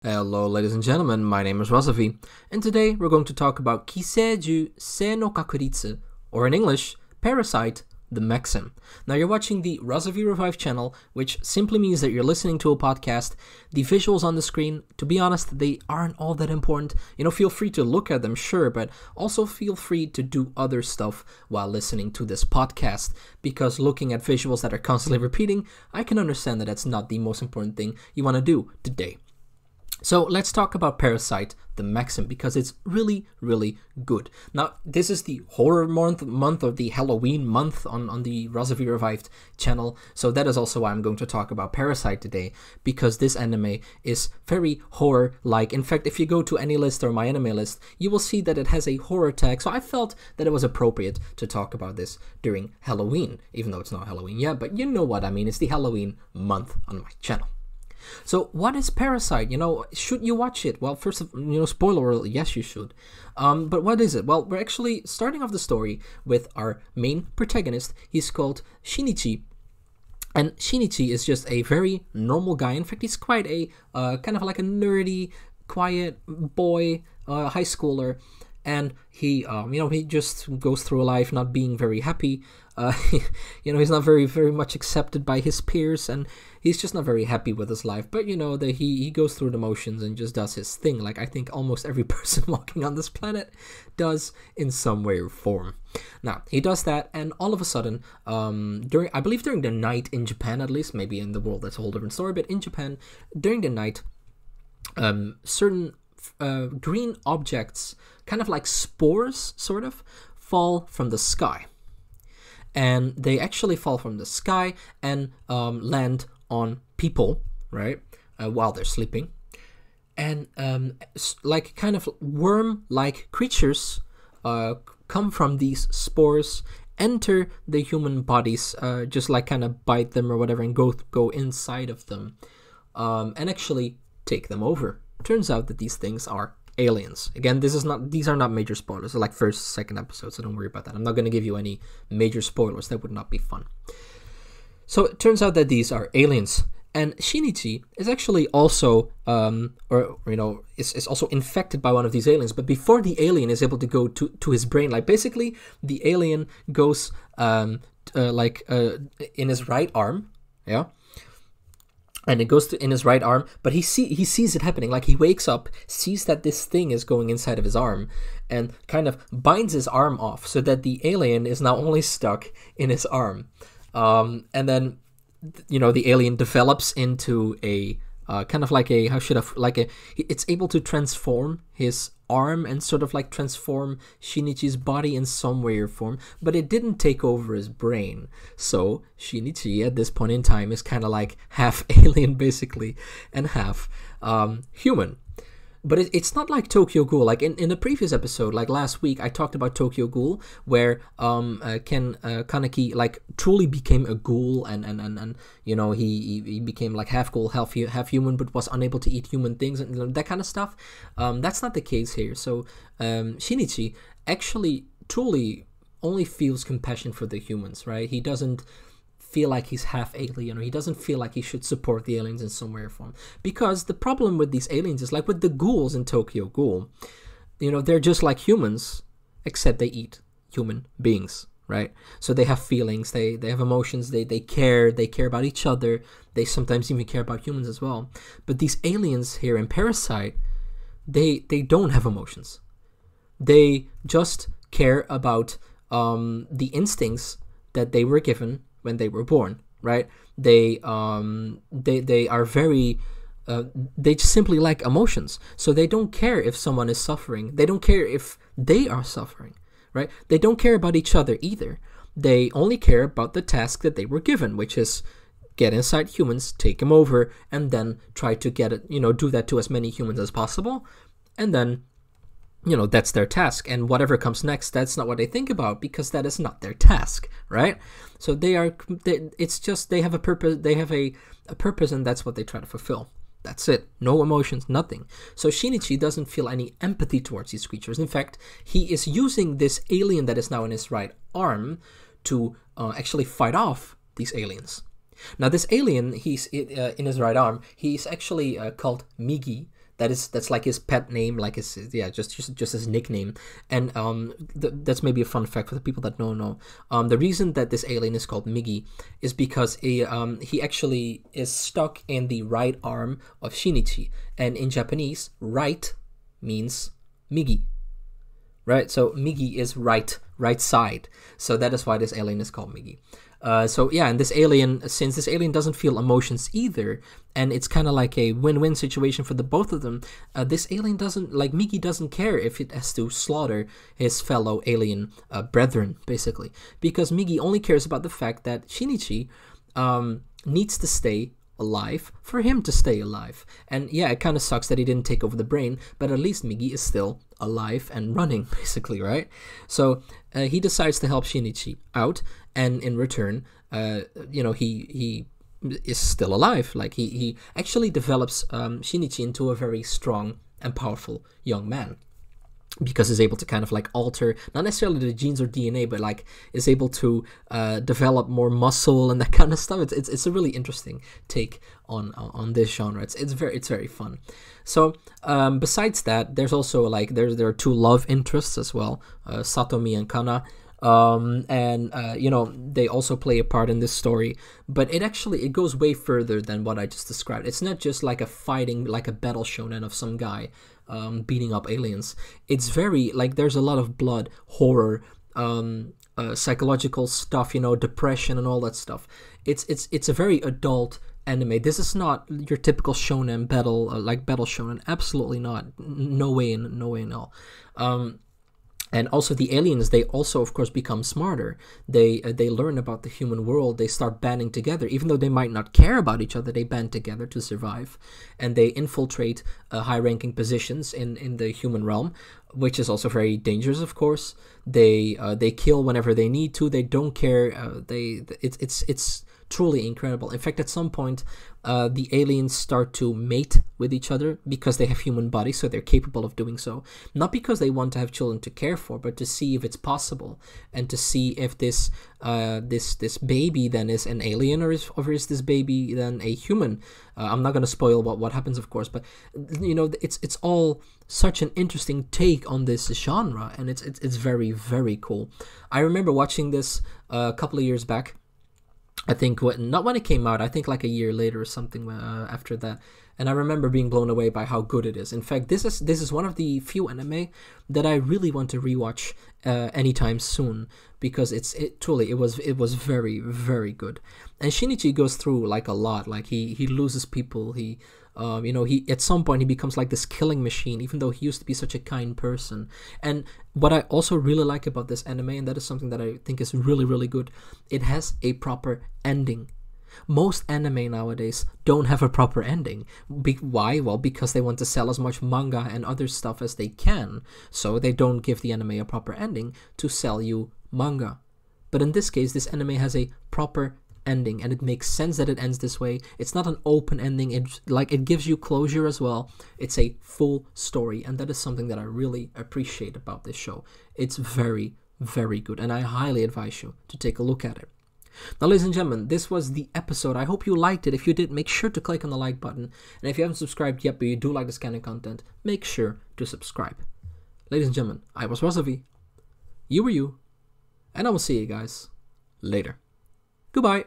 Hello, ladies and gentlemen, my name is Razovy, and today we're going to talk about Kiseijuu se no Kakuritsu, or in English, Parasyte The Maxim. Now you're watching the Razovy Revive channel, which simply means that you're listening to a podcast. The visuals on the screen, to be honest, they aren't all that important. Feel free to look at them, sure, but also feel free to do other stuff while listening to this podcast, because looking at visuals that are constantly repeating, I can understand that that's not the most important thing you want to do today. So let's talk about Parasyte The Maxim, because it's really, really good. Now, this is the horror month or the Halloween month on the Razovy Revived channel. So that is also why I'm going to talk about Parasyte today, because this anime is very horror-like. In fact, if you go to any list or my anime list, you will see that it has a horror tag. So I felt that it was appropriate to talk about this during Halloween, even though it's not Halloween yet, but you know what I mean. It's the Halloween month on my channel. So what is Parasyte? Should you watch it? Well, first of spoiler alert, yes you should. But what is it? Well, we're actually starting off the story with our main protagonist. He's called Shinichi. And Shinichi is just a very normal guy. In fact, he's quite a kind of like a nerdy, quiet boy, high schooler. And he just goes through life not being very happy. He's not very much accepted by his peers, and he's just not very happy with his life. But that he goes through the motions and just does his thing, like I think almost every person walking on this planet does in some way or form. Now he does that, and all of a sudden, during the night in Japan, at least, maybe in the world that's a whole different story, but in Japan during the night, certain green objects, kind of like spores, sort of, fall from the sky. And they actually fall from the sky and land on people, right, while they're sleeping. And like kind of worm-like creatures come from these spores, enter the human bodies, just like kind of bite them or whatever, and go inside of them, and actually take them over. Turns out that these things are aliens. Again, these are not major spoilers. They're like first, second episode, so don't worry about that. I'm not going to give you any major spoilers. That would not be fun. So it turns out that these are aliens, and Shinichi is actually also, is also infected by one of these aliens. But before the alien is able to go to his brain, like basically the alien goes in his right arm, yeah. And it goes in his right arm, but he sees it happening. Like he wakes up, sees that this thing is going inside of his arm, and kind of binds his arm off so that the alien is now only stuck in his arm. And then, the alien develops into a kind of like it's able to transform his arm and sort of like transform Shinichi's body in some way or form, but it didn't take over his brain. So Shinichi at this point in time is kind of like half alien basically and half human. But it's not like Tokyo Ghoul. Like in the previous episode, like last week, I talked about Tokyo Ghoul, where Kaneki like truly became a ghoul, and he became like half ghoul, half human, but was unable to eat human things and that kind of stuff. That's not the case here. So Shinichi actually truly only feels compassion for the humans, right? He doesn't feel like he's half alien, or he doesn't feel like he should support the aliens in some way or form. Because the problem with these aliens is like with the ghouls in Tokyo Ghoul, they're just like humans, except they eat human beings, right? So they have feelings, they have emotions, they care about each other, they sometimes even care about humans as well. But these aliens here in Parasyte, they don't have emotions. They just care about the instincts that they were given when they were born, right? They are very they just simply lack emotions. So they don't care if someone is suffering. They don't care if they are suffering, right? They don't care about each other either. They only care about the task that they were given, which is get inside humans, take them over, and then try to get it, do that to as many humans as possible, and then that's their task, and whatever comes next, that's not what they think about, because that is not their task, right? So they have a purpose, they have a purpose, and that's what they try to fulfill. That's it. No emotions, nothing. So Shinichi doesn't feel any empathy towards these creatures. In fact, he is using this alien that is now in his right arm to actually fight off these aliens. Now, this alien, he's in his right arm, he's actually called Migi. That's like his pet name, like his, yeah, just his nickname. And that's maybe a fun fact for the people that don't know. The reason that this alien is called Migi is because he actually is stuck in the right arm of Shinichi, and in Japanese, right means Migi, right? So Migi is right side. So that is why this alien is called Migi. So yeah, and this alien, since this alien doesn't feel emotions either, and it's kind of like a win-win situation for the both of them, this alien doesn't, like Migi doesn't care if it has to slaughter his fellow alien brethren, basically, because Migi only cares about the fact that Shinichi needs to stay alive for him to stay alive. And yeah, it kind of sucks that he didn't take over the brain, but at least Migi is still alive and running, basically, right? So he decides to help Shinichi out, and in return, he is still alive. Like he actually develops Shinichi into a very strong and powerful young man, because he's able to kind of like alter, not necessarily the genes or DNA, but like is able to develop more muscle and that kind of stuff. It's a really interesting take on this genre. It's very fun. So besides that, there's also like there are two love interests as well, Satomi and Kana. They also play a part in this story, but it goes way further than what I just described. It's not just like a fighting, like a battle shonen of some guy beating up aliens. It's very like there's a lot of blood, horror, psychological stuff, depression and all that stuff. It's a very adult anime. This is not your typical shonen battle, battle shonen. Absolutely not. No way in all. And also the aliens, they also, of course, become smarter. They learn about the human world. They start banding together. Even though they might not care about each other, they band together to survive. And they infiltrate high-ranking positions in the human realm, which is also very dangerous, of course. They kill whenever they need to. They don't care. It's truly incredible. In fact, at some point, the aliens start to mate with each other because they have human bodies, so they're capable of doing so. Not because they want to have children to care for, but to see if it's possible, and to see if this baby then is an alien, or is this baby then a human. I'm not going to spoil what happens, of course, but it's all such an interesting take on this genre, and it's very, very cool. I remember watching this a couple of years back. I think not when it came out, I think like a year later or something after that. And I remember being blown away by how good it is. In fact, this is one of the few anime that I really want to rewatch anytime soon, because it was very, very good. And Shinichi goes through like a lot. Like he loses people. He at some point he becomes like this killing machine, even though he used to be such a kind person. And what I also really like about this anime, and that is something that I think is really, really good, it has a proper ending. Most anime nowadays don't have a proper ending. Why? Well, because they want to sell as much manga and other stuff as they can, so they don't give the anime a proper ending to sell you manga. But in this case, this anime has a proper ending, and it makes sense that it ends this way. It's not an open ending. It gives you closure as well. It's a full story, and that is something that I really appreciate about this show. It's very, very good, and I highly advise you to take a look at it. Now, ladies and gentlemen, this was the episode. I hope you liked it. If you did, make sure to click on the like button. And if you haven't subscribed yet, but you do like this kind of content, make sure to subscribe. Ladies and gentlemen, I was Razovy. You were you. And I will see you guys later. Goodbye.